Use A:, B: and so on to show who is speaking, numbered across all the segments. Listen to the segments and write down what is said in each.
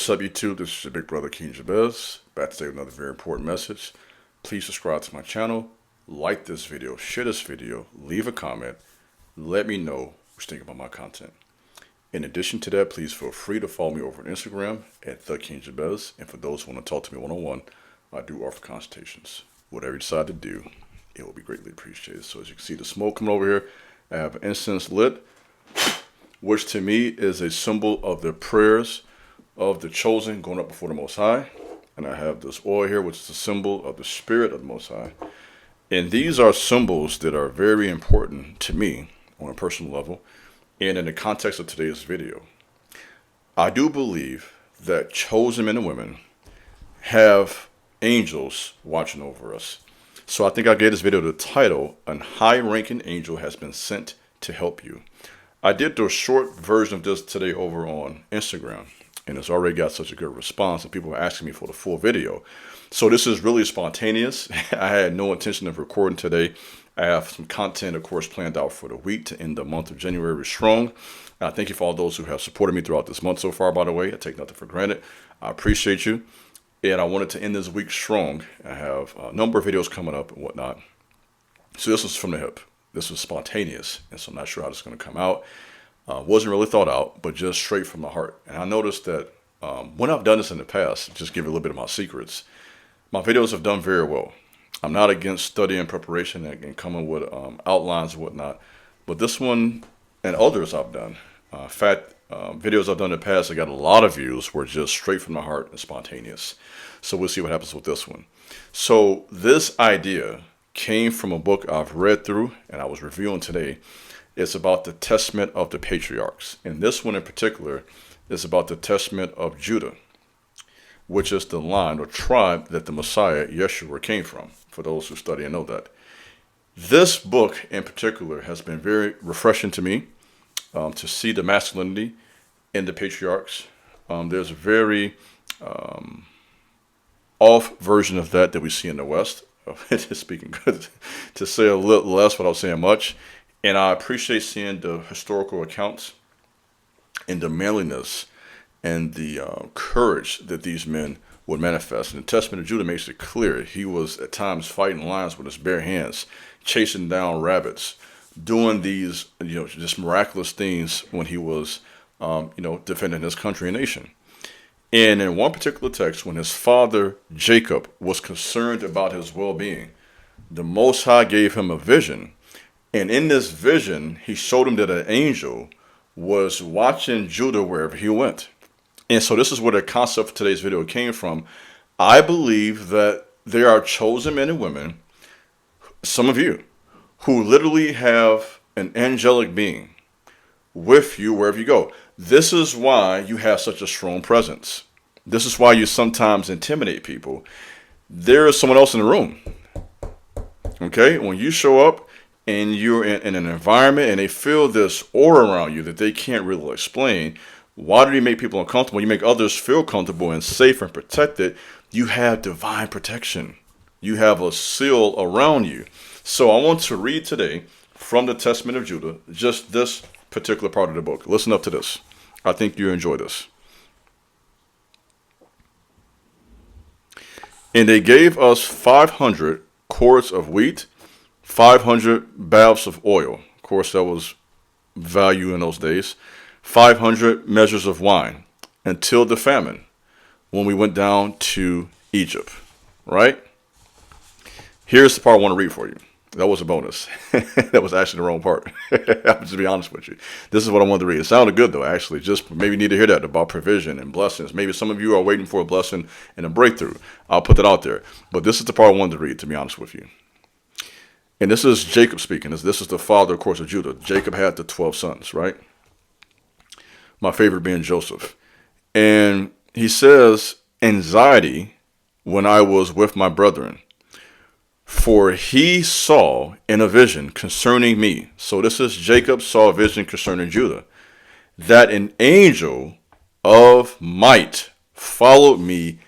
A: What's up, YouTube? This is your big brother, King Jabez, back today with another very important message. Please subscribe to my channel, like this video, share this video, leave a comment, let me know what you think about my content. In addition to that, please feel free to follow me over on Instagram at The King Jabez, and for those who want to talk to me one-on-one, I do offer consultations. Whatever you decide to do, it will be greatly appreciated. So as you can see the smoke coming over here, I have incense lit, which to me is a symbol of the prayers of the chosen going up before the Most High. And I have this oil here, which is a symbol of the Spirit of the Most High. And these are symbols that are very important to me on a personal level and in the context of today's video. I do believe that chosen men and women have angels watching over us. So I think I gave this video the title, "A High-Ranking Angel Has Been Sent to Help You." I did do a short version of this today over on Instagram, and it's already got such a good response, and people are asking me for the full video. So this is really spontaneous. I had no intention of recording today. I have some content, of course, planned out for the week to end the month of January strong. Thank you for all those who have supported me throughout this month so far, by the way. I take nothing for granted. I appreciate you. And I wanted to end this week strong. I have a number of videos coming up and whatnot. So this was from the hip. This was spontaneous, and so I'm not sure how this is going to come out. Wasn't really thought out, but just straight from the heart. And I noticed that when I've done this in the past, just give you a little bit of my secrets, my videos have done very well. I'm not against study and preparation and coming with outlines and whatnot, but this one and others I've done, in fact, videos I've done in the past that got a lot of views were just straight from the heart and spontaneous. So we'll see what happens with this one. So this idea came from a book I've read through and I was reviewing today. It's about the Testament of the Patriarchs. And this one in particular is about the Testament of Judah, which is the line or tribe that the Messiah, Yeshua, came from, for those who study and know that. This book in particular has been very refreshing to me to see the masculinity in the patriarchs. There's a very off version of that we see in the West. Speaking good, to say a little less without saying much. And I appreciate seeing the historical accounts and the manliness and the courage that these men would manifest. And the Testament of Judah makes it clear he was at times fighting lions with his bare hands, chasing down rabbits, doing these, just miraculous things when he was, defending his country and nation. And in one particular text, when his father Jacob was concerned about his well-being, the Most High gave him a vision. And in this vision, he showed him that an angel was watching Judah wherever he went. And so this is where the concept for today's video came from. I believe that there are chosen men and women, some of you, who literally have an angelic being with you wherever you go. This is why you have such a strong presence. This is why you sometimes intimidate people. There is someone else in the room. Okay? When you show up and you're in an environment and they feel this aura around you that they can't really explain, why do you make people uncomfortable? You make others feel comfortable and safe and protected. You have divine protection. You have a seal around you. So I want to read today from the Testament of Judah, just this particular part of the book. Listen up to this. I think you enjoy this. And they gave us 500 quarts of wheat, 500 baths of oil. Of course, that was value in those days. 500 measures of wine until the famine when we went down to Egypt. Right? Here's the part I want to read for you. That was a bonus. That was actually the wrong part. I'll just be honest with you. This is what I wanted to read. It sounded good, though, actually. Just maybe you need to hear that about provision and blessings. Maybe some of you are waiting for a blessing and a breakthrough. I'll put that out there. But this is the part I wanted to read, to be honest with you. And this is Jacob speaking. This is the father, of course, of Judah. Jacob had the 12 sons, right? My favorite being Joseph. And he says, anxiety when I was with my brethren. For he saw in a vision concerning me. So this is Jacob saw a vision concerning Judah. That an angel of might followed me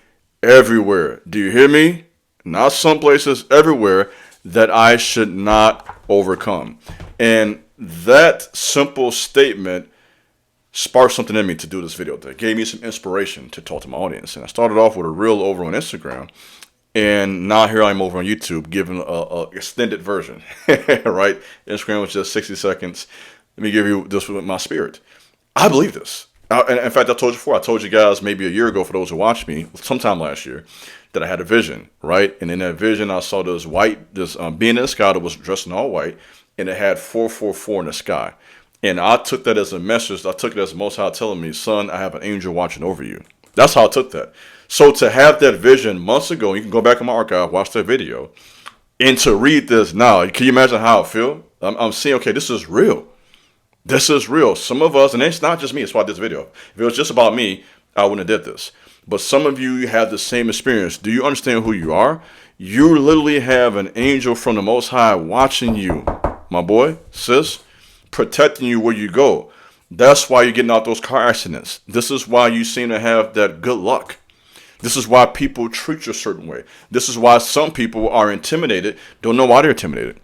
A: everywhere. Do you hear me? Not some places, everywhere, that I should not overcome. And that simple statement sparked something in me to do this video that gave me some inspiration to talk to my audience. And I started off with a reel over on Instagram, and now here I'm over on YouTube giving a extended version, right? Instagram was just 60 seconds. Let me give you this with my spirit. I believe this. And in fact, I told you before, I told you guys maybe a year ago, for those who watched me, sometime last year, that I had a vision, right? And in that vision, I saw this being in the sky that was dressed in all white, and it had 444 in the sky. And I took that as a message. I took it as the Most High telling me, son, I have an angel watching over you. That's how I took that. So to have that vision months ago, you can go back in my archive, watch that video, and to read this now, can you imagine how I feel? I'm seeing, okay, this is real. This is real. Some of us, and it's not just me, it's why this video. If it was just about me, I wouldn't have did this. But some of you have the same experience. Do you understand who you are? You literally have an angel from the Most High watching you, my boy, sis, protecting you where you go. That's why you're getting out those car accidents. This is why you seem to have that good luck. This is why people treat you a certain way. This is why some people are intimidated, don't know why they're intimidated.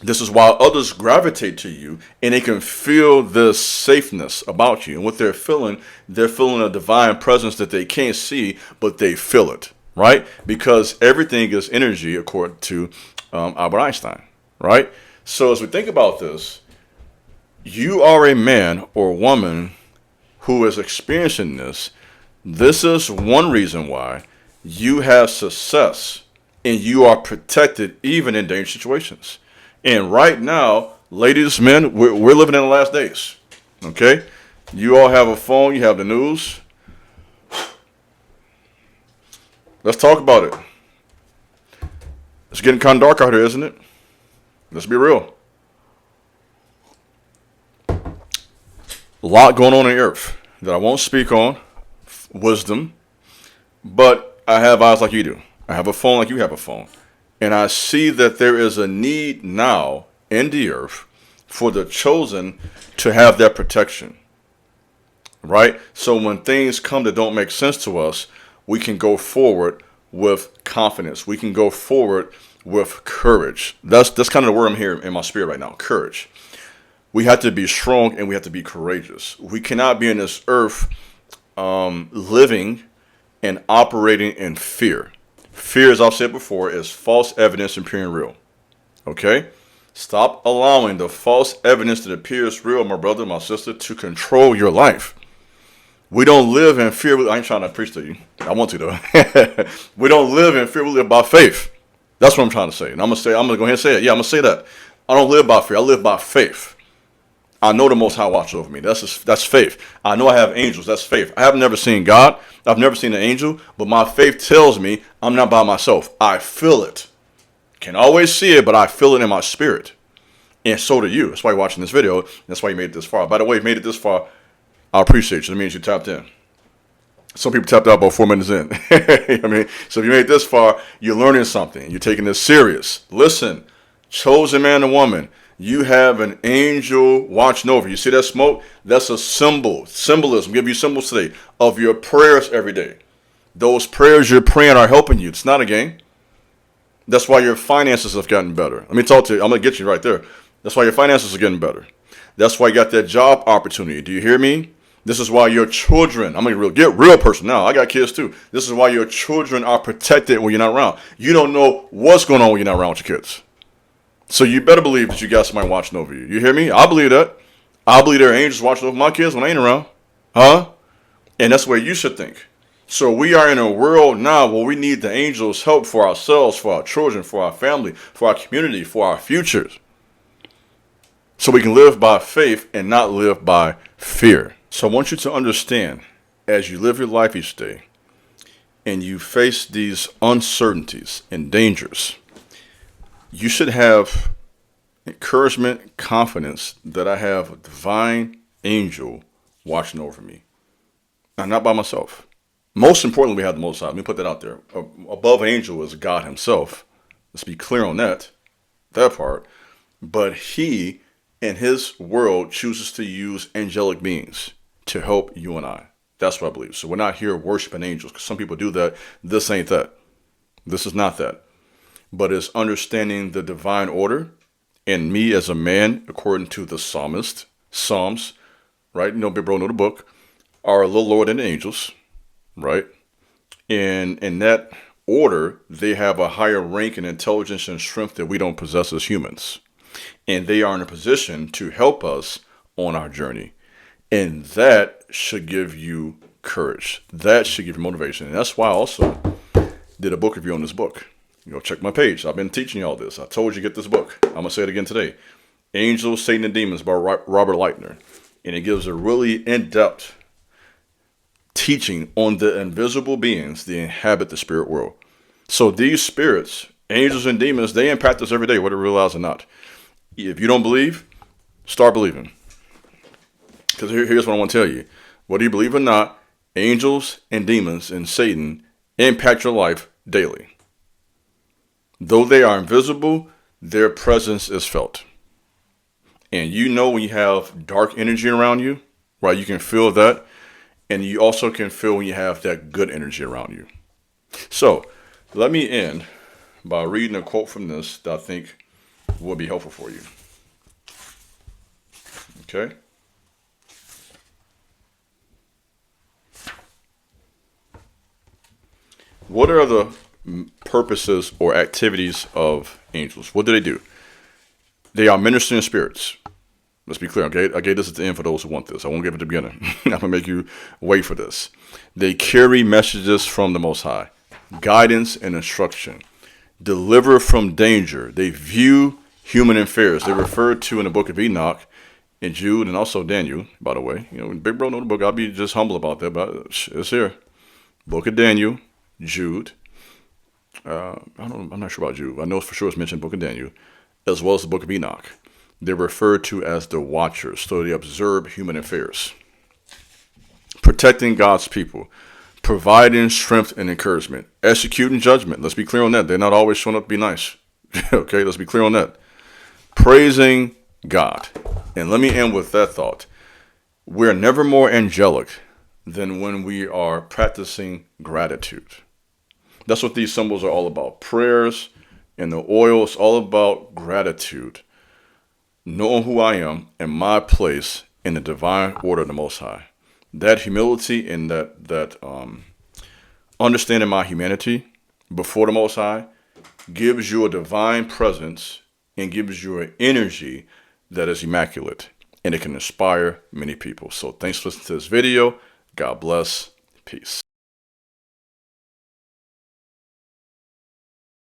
A: This is why others gravitate to you, and they can feel this safeness about you. And what they're feeling a divine presence that they can't see, but they feel it, right? Because everything is energy, according to Albert Einstein, right? So as we think about this, you are a man or woman who is experiencing this. This is one reason why you have success and you are protected even in dangerous situations. And right now, ladies, men, we're living in the last days. Okay? You all have a phone. You have the news. Let's talk about it. It's getting kind of dark out here, isn't it? Let's be real. A lot going on the earth that I won't speak on. Wisdom. But I have eyes like you do. I have a phone like you have a phone. And I see that there is a need now in the earth for the chosen to have that protection, right? So when things come that don't make sense to us, we can go forward with confidence. We can go forward with courage. That's kind of the word I'm hearing in my spirit right now, courage. We have to be strong and we have to be courageous. We cannot be in this earth living and operating in fear. Fear, as I've said before, is false evidence appearing real. Okay? Stop allowing the false evidence that appears real, my brother, my sister, to control your life. We don't live in fear. I ain't trying to preach to you. I want to, though. We don't live in fear. We live by faith. That's what I'm trying to say. And I'm going to go ahead and say it. Yeah, I'm going to say that. I don't live by fear. I live by faith. I know the Most High watches over me. That's faith. I know I have angels. That's faith. I have never seen God. I've never seen an angel. But my faith tells me I'm not by myself. I feel it. Can't always see it, but I feel it in my spirit. And so do you. That's why you're watching this video. That's why you made it this far. By the way, if you made it this far, I appreciate you. That means you tapped in. Some people tapped out about 4 minutes in. You know what I mean? So if you made it this far, you're learning something. You're taking this serious. Listen, chosen man and woman, you have an angel watching over you. See that smoke? That's a symbol. Symbolism. Give you symbols today of your prayers every day. Those prayers you're praying are helping you. It's not a game. That's why your finances have gotten better. Let me talk to you. I'm going to get you right there. That's why your finances are getting better. That's why you got that job opportunity. Do you hear me? This is why your children, I'm going to get real personal now. I got kids too. This is why your children are protected when you're not around. You don't know what's going on when you're not around with your kids. So you better believe that you got somebody watching over you. You hear me? I believe that. I believe there are angels watching over my kids when I ain't around. Huh? And that's where you should think. So we are in a world now where we need the angels' help for ourselves, for our children, for our family, for our community, for our futures. So we can live by faith and not live by fear. So I want you to understand, as you live your life each day and you face these uncertainties and dangers, you should have encouragement, confidence that I have a divine angel watching over me. I'm not by myself. Most importantly, we have the Most High. Let me put that out there. Above angel is God himself. Let's be clear on that part. But he, in his world, chooses to use angelic beings to help you and I. That's what I believe. So we're not here worshiping angels, because some people do that. This ain't that. This is not that. But it's understanding the divine order and me as a man, according to the Psalms, right? You know, Big Bro know the book, are a little lower than the angels, right? And in that order, they have a higher rank in intelligence and strength that we don't possess as humans. And they are in a position to help us on our journey. And that should give you courage. That should give you motivation. And that's why I also did a book review on this book. You know, check my page. I've been teaching you all this. I told you get this book. I'm going to say it again today. Angels, Satan, and Demons by Robert Leitner. And it gives a really in-depth teaching on the invisible beings that inhabit the spirit world. So these spirits, angels and demons, they impact us every day, whether we realize or not. If you don't believe, start believing. Because here's what I want to tell you. Whether you believe or not, angels and demons and Satan impact your life daily. Though they are invisible, their presence is felt. And you know when you have dark energy around you, right? You can feel that. And you also can feel when you have that good energy around you. So let me end by reading a quote from this that I think will be helpful for you. Okay? What are the purposes or activities of angels? What do? They are ministering spirits. Let's be clear, okay? I gave this at the end for those who want this. I won't give it at the beginning. I'm going to make you wait for this. They carry messages from the Most High, guidance and instruction, deliver from danger. They view human affairs. They referred to in the book of Enoch and Jude and also Daniel, by the way. You know, when Big Bro know the book, I'll be just humble about that, but it's here. Book of Daniel, Jude. I'm not sure about Jude. I know for sure it's mentioned in the book of Daniel, as well as the book of Enoch. They're referred to as the watchers, so they observe human affairs. Protecting God's people, providing strength and encouragement, executing judgment. Let's be clear on that. They're not always showing up to be nice. Okay, let's be clear on that. Praising God. And let me end with that thought. We're never more angelic than when we are practicing gratitude. That's what these symbols are all about. Prayers and the oil is all about gratitude. Knowing who I am and my place in the divine order of the Most High. That humility and that understanding my humanity before the Most High gives you a divine presence and gives you an energy that is immaculate. And it can inspire many people. So thanks for listening to this video. God bless. Peace.